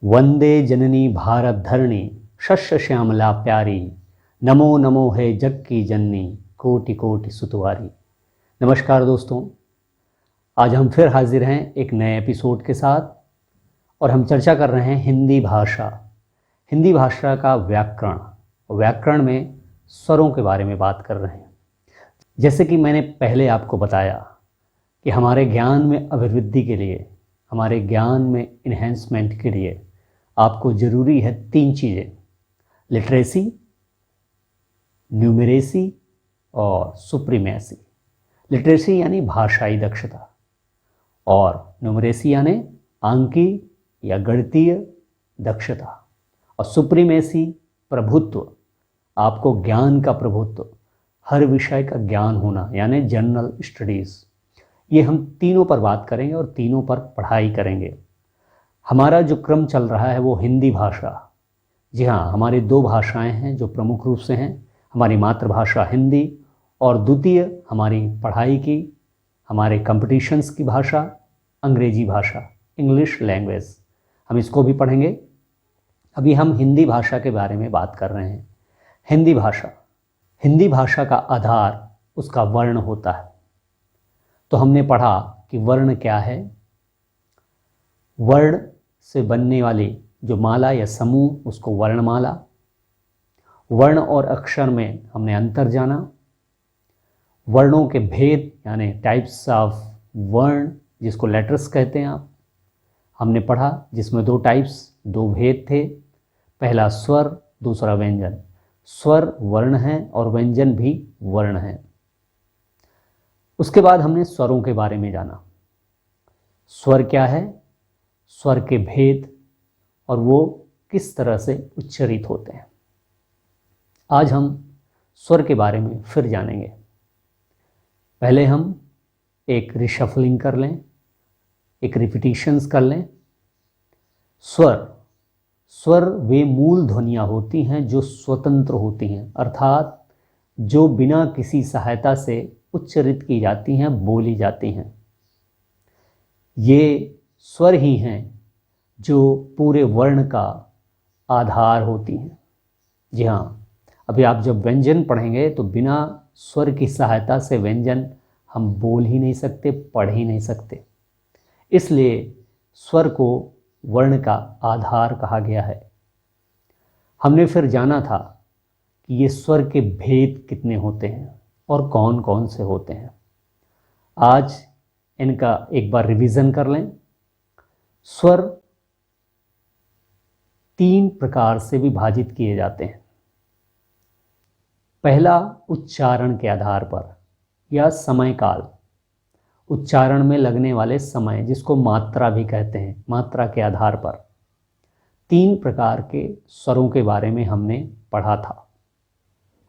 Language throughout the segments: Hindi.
वंदे जननी भारत धरणी शस्य श्यामला प्यारी, नमो नमो है जग की जननी कोटि कोटि सुतवारी। नमस्कार दोस्तों, आज हम फिर हाजिर हैं एक नए एपिसोड के साथ और हम चर्चा कर रहे हैं हिंदी भाषा का व्याकरण में स्वरों के बारे में बात कर रहे हैं। जैसे कि मैंने पहले आपको बताया कि हमारे ज्ञान में अभिवृद्धि के लिए, हमारे ज्ञान में इन्हेंसमेंट के लिए आपको ज़रूरी है 3 चीज़ें: लिटरेसी, न्यूमरेसी और सुप्रीमेसी। लिटरेसी यानी भाषाई दक्षता और न्यूमरेसी यानी आंकी या गणितीय दक्षता और सुप्रीमेसी प्रभुत्व, आपको ज्ञान का प्रभुत्व, हर विषय का ज्ञान होना यानी जनरल स्टडीज़। ये हम तीनों पर बात करेंगे और तीनों पर पढ़ाई करेंगे। हमारा जो क्रम चल रहा है वो हिंदी भाषा। जी हाँ, हमारी 2 भाषाएं हैं जो प्रमुख रूप से हैं, हमारी मातृभाषा हिंदी और द्वितीय हमारी पढ़ाई की, हमारे कंपटीशंस की भाषा अंग्रेजी भाषा, इंग्लिश लैंग्वेज। हम इसको भी पढ़ेंगे। अभी हम हिंदी भाषा के बारे में बात कर रहे हैं। हिंदी भाषा का आधार उसका वर्ण होता है। तो हमने पढ़ा कि वर्ण क्या है। वर्ण से बनने वाली जो माला या समूह उसको वर्णमाला। वर्ण और अक्षर में हमने अंतर जाना। वर्णों के भेद यानी टाइप्स ऑफ वर्ण, जिसको लेटर्स कहते हैं आप, हमने पढ़ा, जिसमें 2 टाइप्स, 2 भेद थे। पहला स्वर, दूसरा व्यंजन। स्वर वर्ण है और व्यंजन भी वर्ण है। उसके बाद हमने स्वरों के बारे में जाना। स्वर क्या है, स्वर के भेद और वो किस तरह से उच्चारित होते हैं। आज हम स्वर के बारे में फिर जानेंगे। पहले हम एक रिशफलिंग कर लें, एक रिपीटिशंस कर लें। स्वर वे मूल ध्वनियाँ होती हैं जो स्वतंत्र होती हैं, अर्थात जो बिना किसी सहायता से उच्चारित की जाती हैं, बोली जाती हैं। ये स्वर ही हैं जो पूरे वर्ण का आधार होती हैं। जी हाँ, अभी आप जब व्यंजन पढ़ेंगे तो बिना स्वर की सहायता से व्यंजन हम बोल ही नहीं सकते, पढ़ ही नहीं सकते। इसलिए स्वर को वर्ण का आधार कहा गया है। हमने फिर जाना था कि ये स्वर के भेद कितने होते हैं और कौन कौन से होते हैं। आज इनका एक बार रिवीजन कर लें। स्वर 3 प्रकार से विभाजित किए जाते हैं। पहला, उच्चारण के आधार पर या समय काल, उच्चारण में लगने वाले समय, जिसको मात्रा भी कहते हैं, मात्रा के आधार पर 3 प्रकार के स्वरों के बारे में हमने पढ़ा था।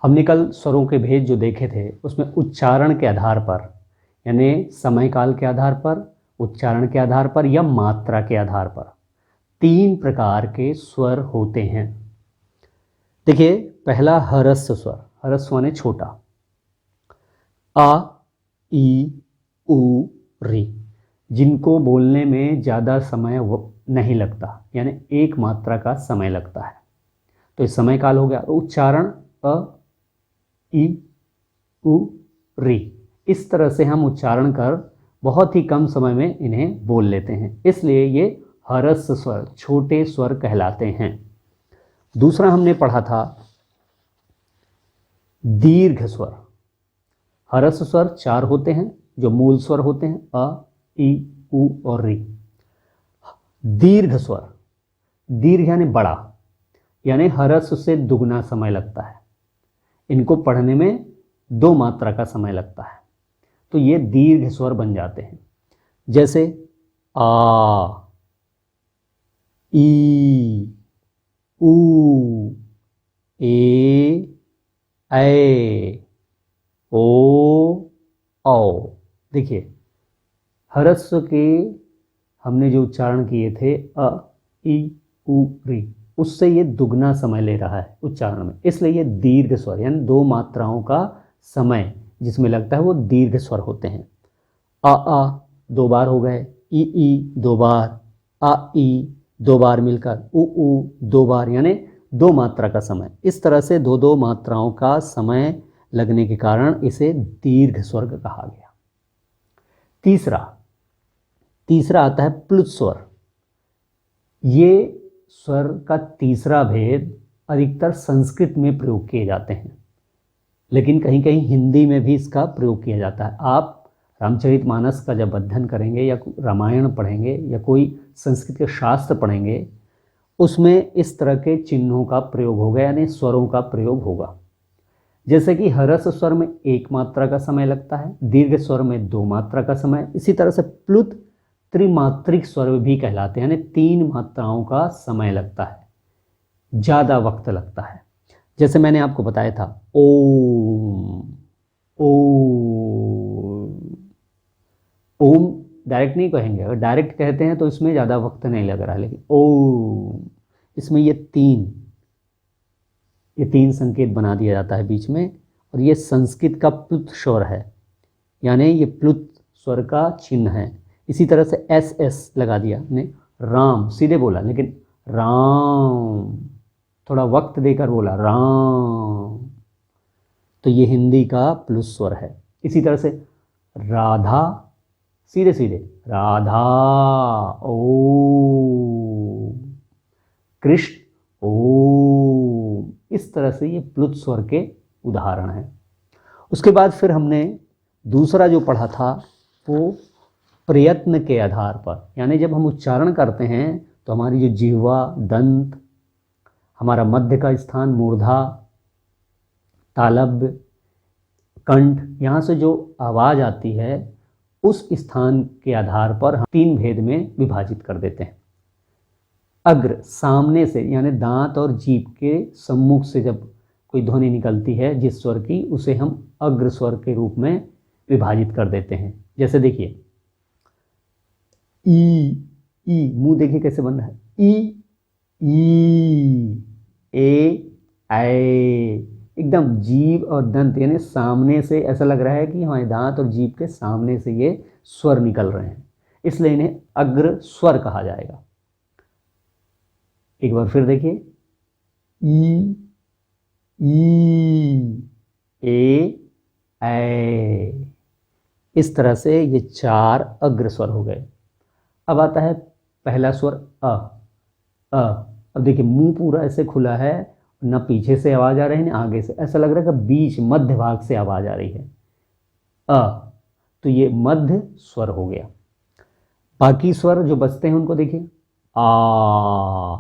हमने कल स्वरों के भेद जो देखे थे उसमें उच्चारण के आधार पर यानी समय काल के आधार पर, उच्चारण के आधार पर या मात्रा के आधार पर 3 प्रकार के स्वर होते हैं। देखिए, पहला ह्रस्व स्वर। ह्रस्व माने छोटा। आ, ई, उ, री, जिनको बोलने में ज़्यादा समय नहीं लगता, यानी एक मात्रा का समय लगता है। तो इस समय काल हो गया। उच्चारण अ, ई, उ, री, इस तरह से हम उच्चारण कर बहुत ही कम समय में इन्हें बोल लेते हैं, इसलिए ये ह्रस्व स्वर, छोटे स्वर कहलाते हैं। दूसरा हमने पढ़ा था दीर्घ स्वर। ह्रस्व स्वर 4 होते हैं जो मूल स्वर होते हैं, अ, ई, उ और री। दीर्घ स्वर, दीर्घ यानी बड़ा, यानी ह्रस्व से दुगना समय लगता है। इनको पढ़ने में 2 मात्रा का समय लगता है, तो ये दीर्घ स्वर बन जाते हैं। जैसे आ, ई, उ, ए, ऐ, ओ, औ। देखिए, ह्रस्व के हमने जो उच्चारण किए थे अ, ई, उ, री, उससे ये दुगना समय ले रहा है उच्चारण में, इसलिए ये दीर्घ स्वर यानी 2 मात्राओं का समय जिसमें लगता है वो दीर्घ स्वर होते हैं। आ 2 बार हो गए, ई 2 बार, आ ई दो बार मिलकर उ दो बार, यानी दो मात्रा का समय। इस तरह से दो दो मात्राओं का समय लगने के कारण इसे दीर्घ स्वर कहा गया। तीसरा आता है प्लुत स्वर। ये स्वर का तीसरा भेद अधिकतर संस्कृत में प्रयोग किए जाते हैं, लेकिन कहीं कहीं हिंदी में भी इसका प्रयोग किया जाता है। आप रामचरितमानस का जब अध्ययन करेंगे या रामायण पढ़ेंगे या कोई संस्कृत के शास्त्र पढ़ेंगे, उसमें इस तरह के चिन्हों का प्रयोग होगा, यानी स्वरों का प्रयोग होगा। जैसे कि हरस स्वर में एक मात्रा का समय लगता है, दीर्घ स्वर में दो मात्रा का समय। इसी तरह से प्लुत त्रिमात्रिक स्वर भी कहलाते हैं, यानी तीन मात्राओं का समय लगता है, ज़्यादा वक्त लगता है। जैसे मैंने आपको बताया था ओम, ओम डायरेक्ट नहीं कहेंगे, अगर डायरेक्ट कहते हैं तो इसमें ज़्यादा वक्त नहीं लग रहा, लेकिन ओम इसमें ये तीन संकेत बना दिया जाता है बीच में, और ये संस्कृत का प्लुत स्वर है, यानी ये प्लुत स्वर का चिन्ह है। इसी तरह से एस एस लगा दिया ने, राम सीधे बोला, लेकिन राम थोड़ा वक्त देकर बोला राम, तो ये हिंदी का प्लुत स्वर है। इसी तरह से राधा सीधे सीधे राधा, ओ कृष्ण ओ, इस तरह से ये प्लुत स्वर के उदाहरण हैं। उसके बाद फिर हमने दूसरा जो पढ़ा था वो प्रयत्न के आधार पर, यानी जब हम उच्चारण करते हैं तो हमारी जो जिह्वा, दंत, हमारा मध्य का स्थान, मूर्धा, तालव्य, कंठ, यहाँ से जो आवाज़ आती है उस स्थान के आधार पर हम तीन भेद में विभाजित कर देते हैं। अग्र सामने से, यानी दांत और जीभ के सम्मुख से जब कोई ध्वनि निकलती है जिस स्वर की, उसे हम अग्र स्वर के रूप में विभाजित कर देते हैं। जैसे देखिए ई, मुंह देखिए कैसे बन रहा है, ई ए, एकदम जीभ और दंत यानी सामने से ऐसा लग रहा है कि हमारे दांत और जीभ के सामने से ये स्वर निकल रहे हैं, इसलिए इन्हें अग्र स्वर कहा जाएगा। एक बार फिर देखिए ई ए, इस तरह से ये चार अग्र स्वर हो गए। अब आता है पहला स्वर अ। अब देखिए मुंह पूरा ऐसे खुला है, ना पीछे से आवाज़ आ रही है ना आगे से, ऐसा लग रहा है कि बीच मध्य भाग से आवाज़ आ रही है अ, तो ये मध्य स्वर हो गया। बाकी स्वर जो बचते हैं उनको देखिए आ,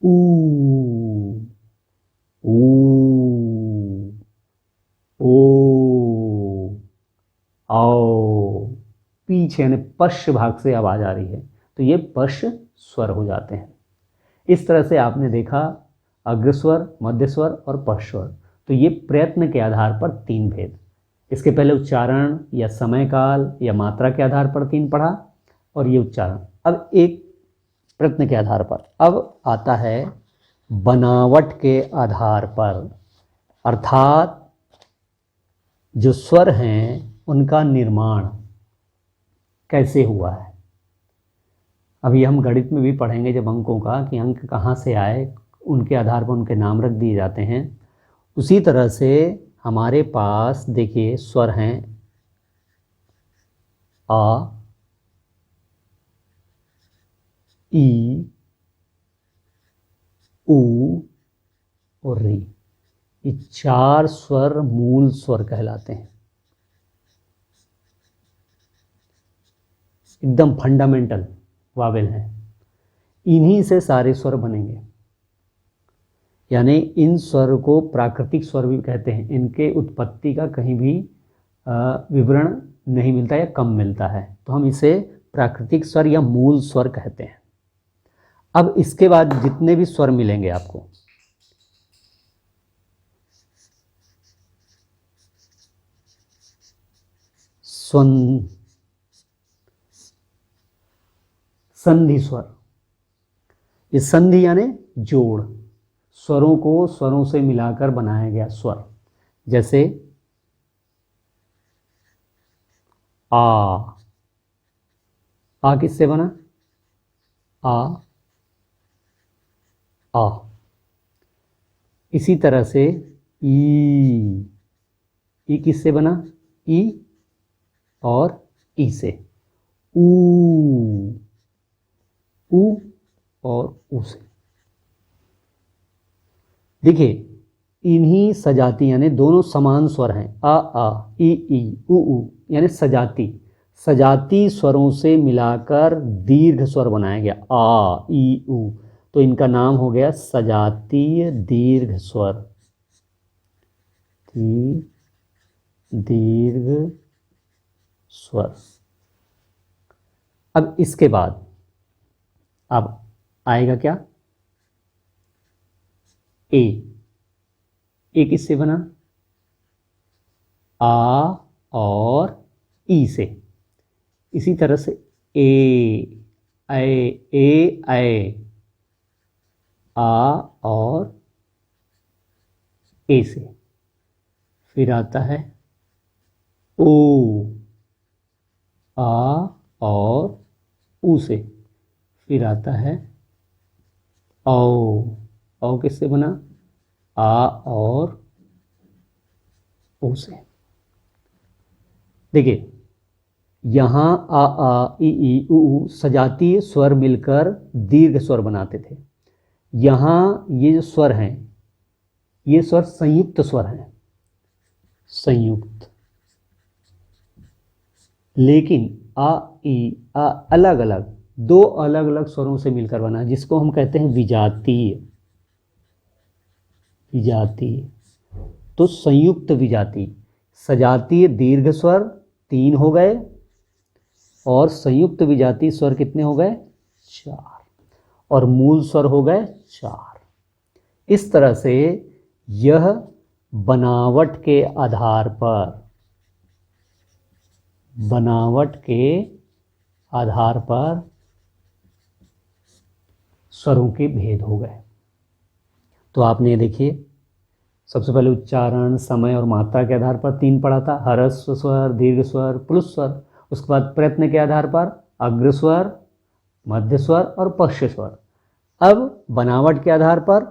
ऊ, ओ, आओ, पीछे यानी पश्च भाग से आवाज़ आ रही है तो ये पश्च स्वर हो जाते हैं। इस तरह से आपने देखा अग्रस्वर, मध्य स्वर और पश्च स्वर। तो ये प्रयत्न के आधार पर तीन भेद। इसके पहले उच्चारण या समय काल या मात्रा के आधार पर तीन पढ़ा, और ये उच्चारण। अब एक प्रयत्न के आधार पर, अब आता है बनावट के आधार पर, अर्थात जो स्वर हैं उनका निर्माण कैसे हुआ है। अभी हम गणित में भी पढ़ेंगे जब अंकों का, कि अंक कहाँ से आए, उनके आधार पर उनके नाम रख दिए जाते हैं। उसी तरह से हमारे पास देखिए स्वर हैं आ, ई, ऊ और री। ये चार स्वर मूल स्वर कहलाते हैं, एकदम फंडामेंटल वावेल हैं। इन्हीं से सारे स्वर बनेंगे, यानी इन स्वर को प्राकृतिक स्वर भी कहते हैं। इनके उत्पत्ति का कहीं भी विवरण नहीं मिलता या कम मिलता है, तो हम इसे प्राकृतिक स्वर या मूल स्वर कहते हैं। अब इसके बाद जितने भी स्वर मिलेंगे आपको, संधि स्वर, ये संधि यानी जोड़, स्वरों को स्वरों से मिलाकर बनाया गया स्वर। जैसे आ किससे बना, आ आ। इसी तरह से ई किससे बना? ई और ई से। ऊ और ऊ से। देखिए इन्हीं सजाती यानी दोनों समान स्वर हैं, आ ई ऊ यानी सजाती स्वरों से मिलाकर दीर्घ स्वर बनाया गया, आ ई ऊ। तो इनका नाम हो गया सजातीय दीर्घ स्वर, दीर्घ स्वर। अब इसके बाद अब आएगा क्या? ए किससे बना? आ और ई से। इसी तरह से ए ऐ आ और ए से। फिर आता है ओ, आ और ऊ से। फिर आता है औ किससे बना? आ और ओ से। देखिए यहाँ आ ई ऊ सजातीय स्वर मिलकर दीर्घ स्वर बनाते थे। यहाँ ये जो स्वर हैं ये स्वर संयुक्त स्वर हैं, संयुक्त। लेकिन आ ई आ अलग अलग, दो अलग अलग स्वरों से मिलकर बना, जिसको हम कहते हैं विजातीय। तो संयुक्त विजातीय। सजातीय दीर्घ स्वर 3 हो गए और संयुक्त विजातीय स्वर कितने हो गए? 4। और मूल स्वर हो गए 4। इस तरह से यह बनावट के आधार पर स्वरों के भेद हो गए। तो आपने देखिए सबसे पहले उच्चारण, समय और मात्रा के आधार पर 3 पढ़ा था, ह्रस्व स्वर, दीर्घ स्वर, प्लुत स्वर। उसके बाद प्रयत्न के आधार पर अग्र स्वर, मध्य स्वर और पश्च स्वर। अब बनावट के आधार पर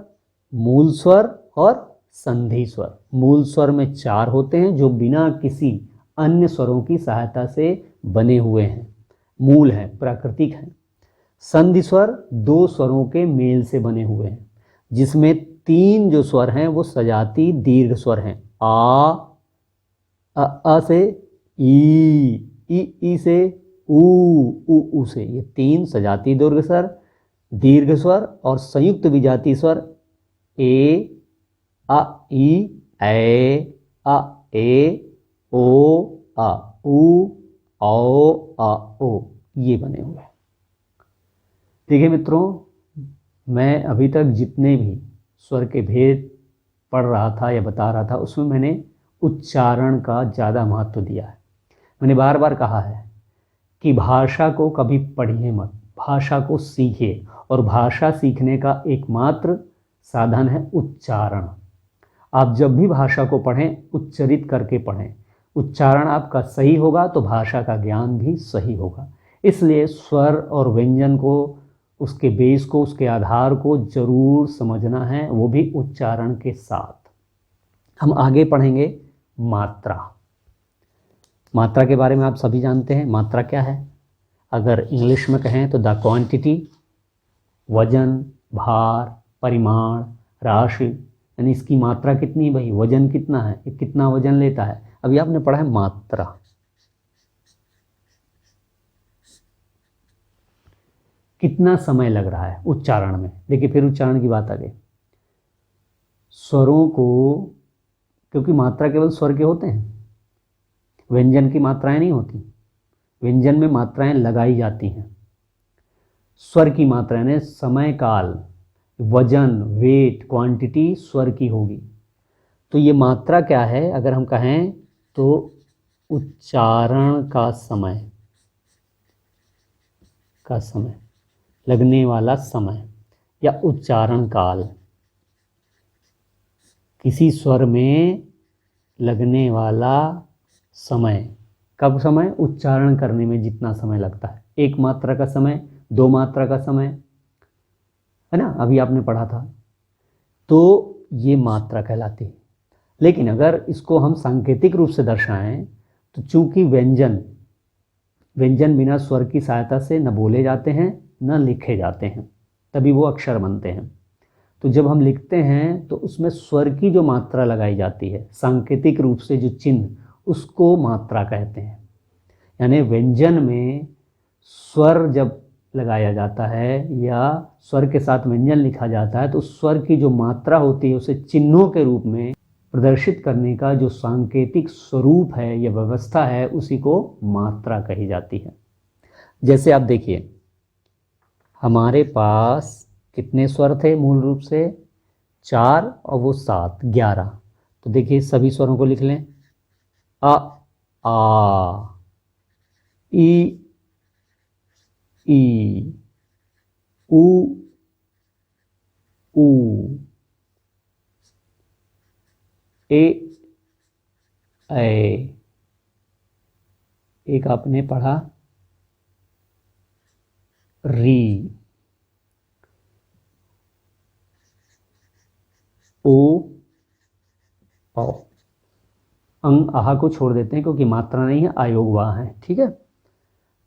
मूल स्वर और संधि स्वर। मूल स्वर में 4 होते हैं जो बिना किसी अन्य स्वरों की सहायता से बने हुए हैं, मूल हैं, प्राकृतिक हैं। संधि स्वर 2 स्वरों के मेल से बने हुए हैं, जिसमें 3 जो स्वर हैं वो सजाती दीर्घ स्वर हैं। आ से ई से ऊ से। ये 3 सजाती दीर्घ स्वर और संयुक्त विजाती स्वर ए आ ई ऐ आ ए ओ आ ऊ औ आ ओ, ये बने हुए हैं। देखिए मित्रों, मैं अभी तक जितने भी स्वर के भेद पढ़ रहा था या बता रहा था उसमें मैंने उच्चारण का ज़्यादा महत्व दिया है। मैंने बार बार कहा है कि भाषा को कभी पढ़िए मत, भाषा को सीखिए। और भाषा सीखने का एकमात्र साधन है उच्चारण। आप जब भी भाषा को पढ़ें उच्चरित करके पढ़ें। उच्चारण आपका सही होगा तो भाषा का ज्ञान भी सही होगा। इसलिए स्वर और व्यंजन को, उसके बेस को, उसके आधार को जरूर समझना है, वो भी उच्चारण के साथ। हम आगे पढ़ेंगे मात्रा। मात्रा के बारे में आप सभी जानते हैं। मात्रा क्या है? अगर इंग्लिश में कहें तो द क्वांटिटी, वजन, भार, परिमाण, राशि। यानी इसकी मात्रा कितनी है भाई, वजन कितना है, ये कितना वजन लेता है। अभी आपने पढ़ा है मात्रा। कितना समय लग रहा है उच्चारण में। देखिए फिर उच्चारण की बात आ गई। स्वरों को, क्योंकि मात्रा केवल स्वर के होते हैं, व्यंजन की मात्राएं नहीं होती। व्यंजन में मात्राएं लगाई जाती हैं। स्वर की मात्रा यानी समय काल, वजन, वेट, क्वांटिटी स्वर की होगी। तो ये मात्रा क्या है अगर हम कहें तो उच्चारण का समय, लगने वाला समय या उच्चारण काल। किसी स्वर में लगने वाला समय। कब समय? उच्चारण करने में जितना समय लगता है। 1 मात्रा का समय, 2 मात्रा का समय, है ना, अभी आपने पढ़ा था। तो ये मात्रा कहलाती है। लेकिन अगर इसको हम सांकेतिक रूप से दर्शाएं तो चूंकि व्यंजन बिना स्वर की सहायता से न बोले जाते हैं न लिखे जाते हैं, तभी वो अक्षर बनते हैं। तो जब हम लिखते हैं तो उसमें स्वर की जो मात्रा लगाई जाती है, सांकेतिक रूप से जो चिन्ह, उसको मात्रा कहते हैं। यानी व्यंजन में स्वर जब लगाया जाता है या स्वर के साथ व्यंजन लिखा जाता है तो स्वर की जो मात्रा होती है उसे चिन्हों के रूप में प्रदर्शित करने का जो सांकेतिक स्वरूप है या व्यवस्था है, उसी को मात्रा कही जाती है। जैसे आप देखिए, हमारे पास कितने स्वर थे मूल रूप से? 4 और वो 7, 11। तो देखिए सभी स्वरों को लिख लें। आ, आ, ई, ई, उ, ऊ, ए, ऐ। एक आपने पढ़ा री, ओ, औ। अंग आहा को छोड़ देते हैं क्योंकि मात्रा नहीं है, आयोग वाह है। ठीक है।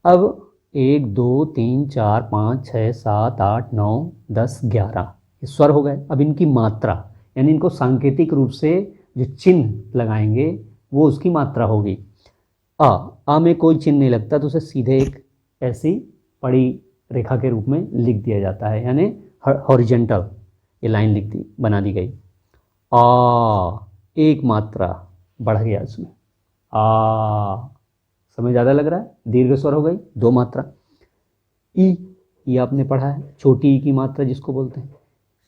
अब 1 2 3 4 5 6 7 8 9 10 11 ये स्वर हो गए। अब इनकी मात्रा, यानी इनको सांकेतिक रूप से जो चिन्ह लगाएंगे वो उसकी मात्रा होगी। आ में कोई चिन्ह नहीं लगता तो उसे सीधे एक ऐसी पड़ी रेखा के रूप में लिख दिया जाता है, यानी हॉरिजेंटल ये लाइन बना दी गई। आ, एक मात्रा बढ़ गया इसमें, आ, समय ज़्यादा लग रहा है, दीर्घ स्वर हो गई, 2 मात्रा। ई, ये आपने पढ़ा है, छोटी ई की मात्रा जिसको बोलते हैं।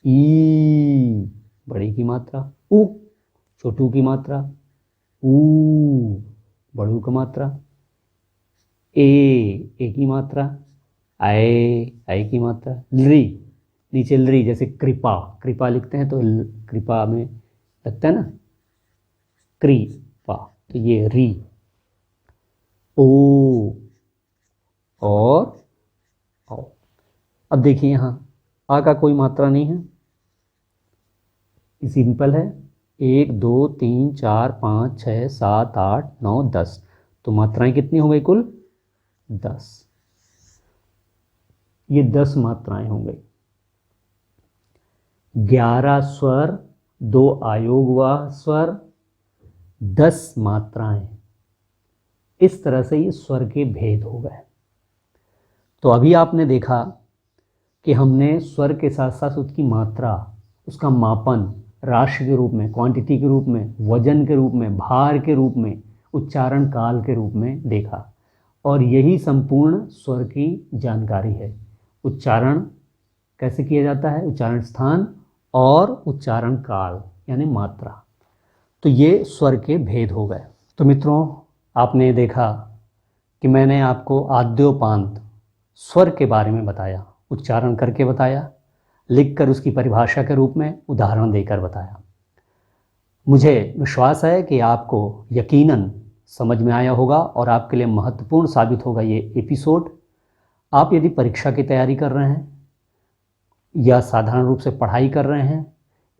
ई, बड़ी की मात्रा। उ, छोटू की मात्रा। ऊ, बड़ू की मात्रा। ए की मात्रा। आई की मात्रा। ली, नीचे ली, जैसे कृपा लिखते हैं तो कृपा में लगता है ना, कृपा, तो ये री। ओ और औ। अब देखिए यहाँ आ का कोई मात्रा नहीं है, सिंपल है। 1 2 3 4 5 6 7 8 9 10, तो मात्राएं कितनी हो गई कुल? 10। ये 10 मात्राएं हो गई। 11 स्वर, 2 आयोगवाह स्वर, 10 मात्राएं। इस तरह से ये स्वर के भेद हो गए। तो अभी आपने देखा कि हमने स्वर के साथ साथ उसकी मात्रा, उसका मापन राशि के रूप में, क्वांटिटी के रूप में, वजन के रूप में, भार के रूप में, उच्चारण काल के रूप में देखा। और यही संपूर्ण स्वर की जानकारी है। उच्चारण कैसे किया जाता है, उच्चारण स्थान और उच्चारण काल यानी मात्रा। तो ये स्वर के भेद हो गए। तो मित्रों, आपने देखा कि मैंने आपको आद्योपांत स्वर के बारे में बताया, उच्चारण करके बताया, लिखकर उसकी परिभाषा के रूप में उदाहरण देकर बताया। मुझे विश्वास है कि आपको यकीनन समझ में आया होगा और आपके लिए महत्वपूर्ण साबित होगा ये एपिसोड। आप यदि परीक्षा की तैयारी कर रहे हैं या साधारण रूप से पढ़ाई कर रहे हैं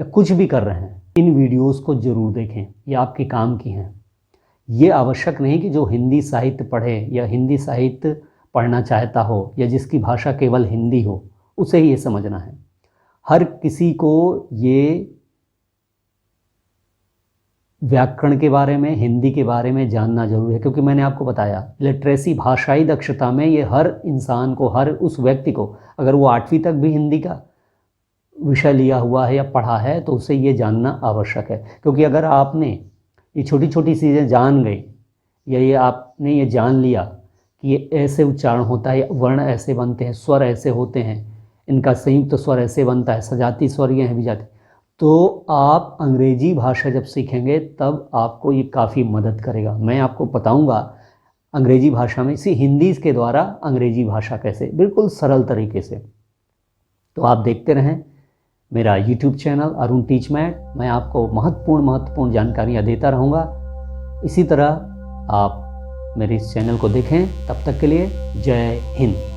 या कुछ भी कर रहे हैं, इन वीडियोस को ज़रूर देखें, ये आपके काम की हैं। ये आवश्यक नहीं कि जो हिंदी साहित्य पढ़े या हिंदी साहित्य पढ़ना चाहता हो या जिसकी भाषा केवल हिंदी हो उसे ही ये समझना है। हर किसी को ये व्याकरण के बारे में, हिंदी के बारे में जानना जरूरी है, क्योंकि मैंने आपको बताया लिटरेसी, भाषाई दक्षता में ये हर इंसान को, हर उस व्यक्ति को, अगर वो 8वीं तक भी हिंदी का विषय लिया हुआ है या पढ़ा है तो उसे ये जानना आवश्यक है। क्योंकि अगर आपने ये छोटी छोटी चीज़ें जान गई या ये आपने ये जान लिया कि ये ऐसे उच्चारण होता है, वर्ण ऐसे बनते हैं, स्वर ऐसे होते हैं, इनका संयुक्त स्वर ऐसे बनता है, सजाती स्वर ये हैं विजाती, तो आप अंग्रेजी भाषा जब सीखेंगे तब आपको ये काफ़ी मदद करेगा। मैं आपको बताऊंगा अंग्रेजी भाषा में, इसी हिंदी के द्वारा अंग्रेजी भाषा कैसे, बिल्कुल सरल तरीके से। तो आप देखते रहें मेरा YouTube channel Arun teach math. मैं आपको महत्वपूर्ण जानकारियाँ देता रहूँगा। इसी तरह आप मेरे इस चैनल को देखें। तब तक के लिए जय हिंद।